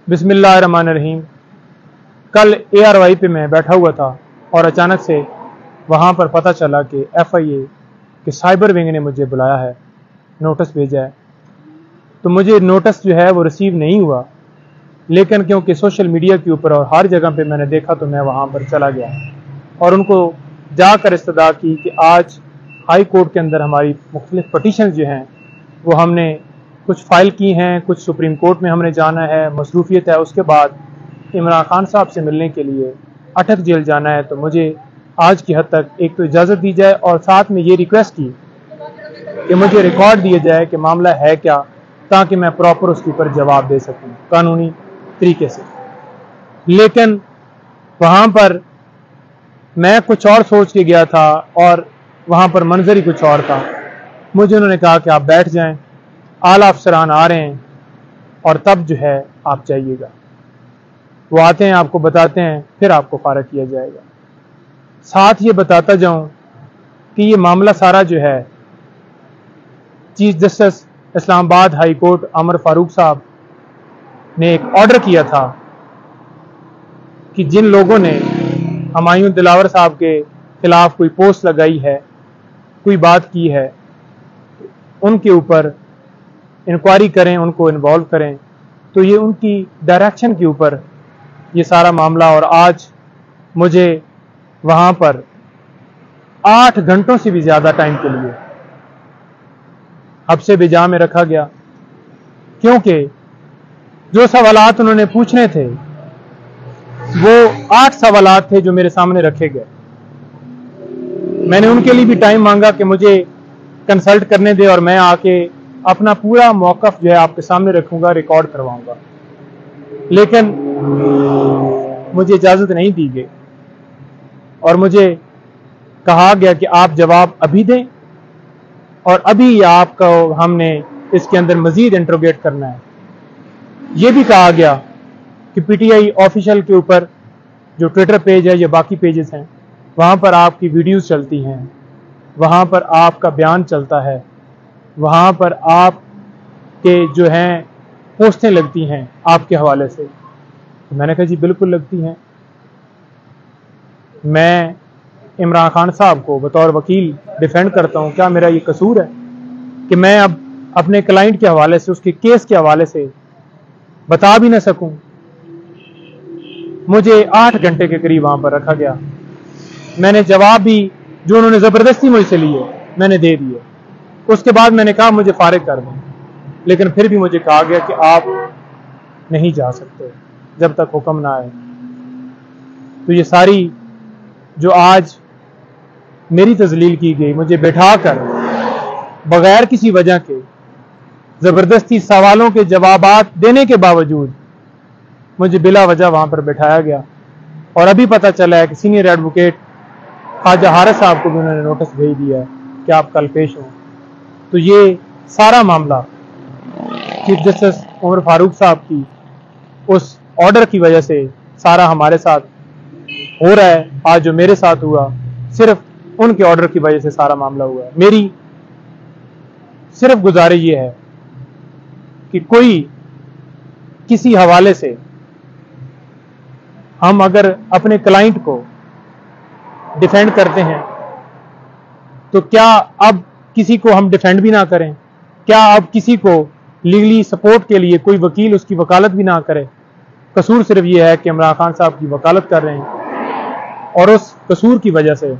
बिस्मिल्लाहिर्रहमानिर्रहीम। कल ARY पे मैं बैठा हुआ था और अचानक से वहाँ पर पता चला कि FIA के साइबर विंग ने मुझे बुलाया है, नोटिस भेजा है। तो मुझे नोटिस जो है वो रिसीव नहीं हुआ, लेकिन क्योंकि सोशल मीडिया के ऊपर और हर जगह पे मैंने देखा तो मैं वहाँ पर चला गया और उनको जाकर इस्तदा की कि आज हाई कोर्ट के अंदर हमारी मुख्तलिफ पटिशन जो हैं वो हमने कुछ फाइल की हैं, कुछ सुप्रीम कोर्ट में हमने जाना है, मसरूफियत है। उसके बाद इमरान खान साहब से मिलने के लिए अटक जेल जाना है। तो मुझे आज की हद तक एक तो इजाज़त दी जाए और साथ में ये रिक्वेस्ट की कि मुझे रिकॉर्ड दिया जाए कि मामला है क्या, ताकि मैं प्रॉपर उसके ऊपर जवाब दे सकूं कानूनी तरीके से। लेकिन वहाँ पर मैं कुछ और सोच के गया था और वहाँ पर मंजर ही कुछ और था। मुझे उन्होंने कहा कि आप बैठ जाएं, आला अफसरान आ रहे हैं और तब जो है आप जाइएगा। वो आते हैं, आपको बताते हैं, फिर आपको फारग किया जाएगा। साथ ये बताता जाऊं कि ये मामला सारा जो है chief justice Islamabad high court Amar Farooq साहब ने एक ऑर्डर किया था कि जिन लोगों ने हुमायूं दिलावर साहब के खिलाफ कोई पोस्ट लगाई है, कोई बात की है, उनके ऊपर इंक्वायरी करें, उनको इन्वॉल्व करें। तो ये उनकी डायरेक्शन के ऊपर ये सारा मामला, और आज मुझे वहाँ पर 8 घंटों से भी ज़्यादा टाइम के लिए हब्से बिजा में रखा गया, क्योंकि जो सवालात उन्होंने पूछने थे वो 8 सवालात थे जो मेरे सामने रखे गए। मैंने उनके लिए भी टाइम मांगा कि मुझे कंसल्ट करने दे और मैं आके अपना पूरा मौक़िफ़ जो है आपके सामने रखूंगा, रिकॉर्ड करवाऊंगा। लेकिन मुझे इजाज़त नहीं दी गई और मुझे कहा गया कि आप जवाब अभी दें और अभी आपको हमने इसके अंदर मज़ीद इंट्रोगेट करना है। ये भी कहा गया कि PTI ऑफिशियल के ऊपर जो ट्विटर पेज है या बाकी पेजेस हैं, वहाँ पर आपकी वीडियोस चलती हैं, वहाँ पर आपका बयान चलता है, वहाँ पर आप के जो हैं पोस्टें लगती हैं आपके हवाले से। तो मैंने कहा जी बिल्कुल लगती हैं। मैं इमरान खान साहब को बतौर वकील डिफेंड करता हूँ, क्या मेरा ये कसूर है कि मैं अब अपने क्लाइंट के हवाले से, उसके केस के हवाले से बता भी ना सकूं? मुझे 8 घंटे के करीब वहां पर रखा गया। मैंने जवाब भी जो उन्होंने जबरदस्ती मुझसे लिए मैंने दे दिए। उसके बाद मैंने कहा मुझे फारिग कर दें, लेकिन फिर भी मुझे कहा गया कि आप नहीं जा सकते जब तक हुक्म ना आए। तो ये सारी जो आज मेरी तजलील की गई, मुझे बैठाकर बगैर किसी वजह के जबरदस्ती सवालों के जवाबात देने के बावजूद मुझे बिला वजह वहां पर बैठाया गया। और अभी पता चला है कि सीनियर एडवोकेट ख्वाजा हारिस साहब को भी उन्होंने नोटिस भेज दिया है कि आप कल पेश हों। तो ये सारा मामला चीफ जस्टिस उमर फारूक साहब की उस ऑर्डर की वजह से सारा हमारे साथ हो रहा है। आज जो मेरे साथ हुआ, सिर्फ उनके ऑर्डर की वजह से सारा मामला हुआ है। मेरी सिर्फ गुजारिश ये है कि कोई किसी हवाले से हम अगर अपने क्लाइंट को डिफेंड करते हैं तो क्या अब किसी को हम डिफेंड भी ना करें? क्या अब किसी को लीगली सपोर्ट के लिए कोई वकील उसकी वकालत भी ना करे? कसूर सिर्फ ये है कि इमरान खान साहब की वकालत कर रहे हैं और उस कसूर की वजह से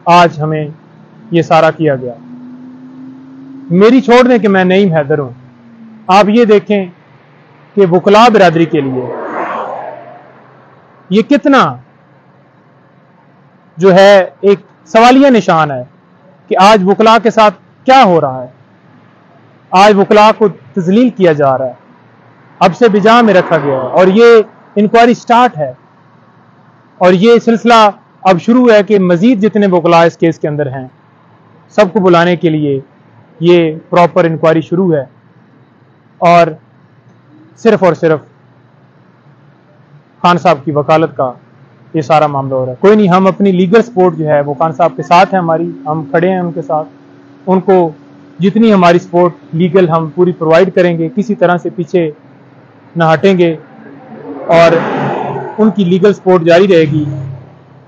आज हमें ये सारा किया गया। मेरी छोड़ दें कि मैं नईम हैदर हूं। आप ये देखें कि वकला बिरादरी के लिए ये कितना जो है एक सवालिया निशान है कि आज वकला के साथ क्या हो रहा है। आज वकला को तजलील किया जा रहा है, अब से बिजा में रखा गया है और ये इंक्वायरी स्टार्ट है और ये सिलसिला अब शुरू है कि मजीद जितने वकला इस केस के अंदर हैं सबको बुलाने के लिए ये प्रॉपर इंक्वायरी शुरू है और सिर्फ खान साहब की वकालत का ये सारा मामला हो रहा है। कोई नहीं, हम अपनी लीगल सपोर्ट जो है वो खान साहब के साथ है, हमारी, हम खड़े हैं उनके साथ। उनको जितनी हमारी सपोर्ट लीगल हम पूरी प्रोवाइड करेंगे, किसी तरह से पीछे نہ ہٹیں گے اور ان کی لیگل سپورٹ جاری رہے گی۔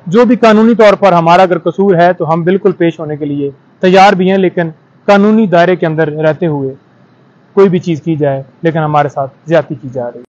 جو بھی قانونی طور پر ہمارا اگر قصور ہے تو ہم بالکل پیش ہونے کے لیے تیار بھی ہیں، لیکن قانونی دائرے کے اندر رہتے ہوئے کوئی بھی چیز کی جائے لیکن ہمارے ساتھ زیادتی کی جا رہی ہے۔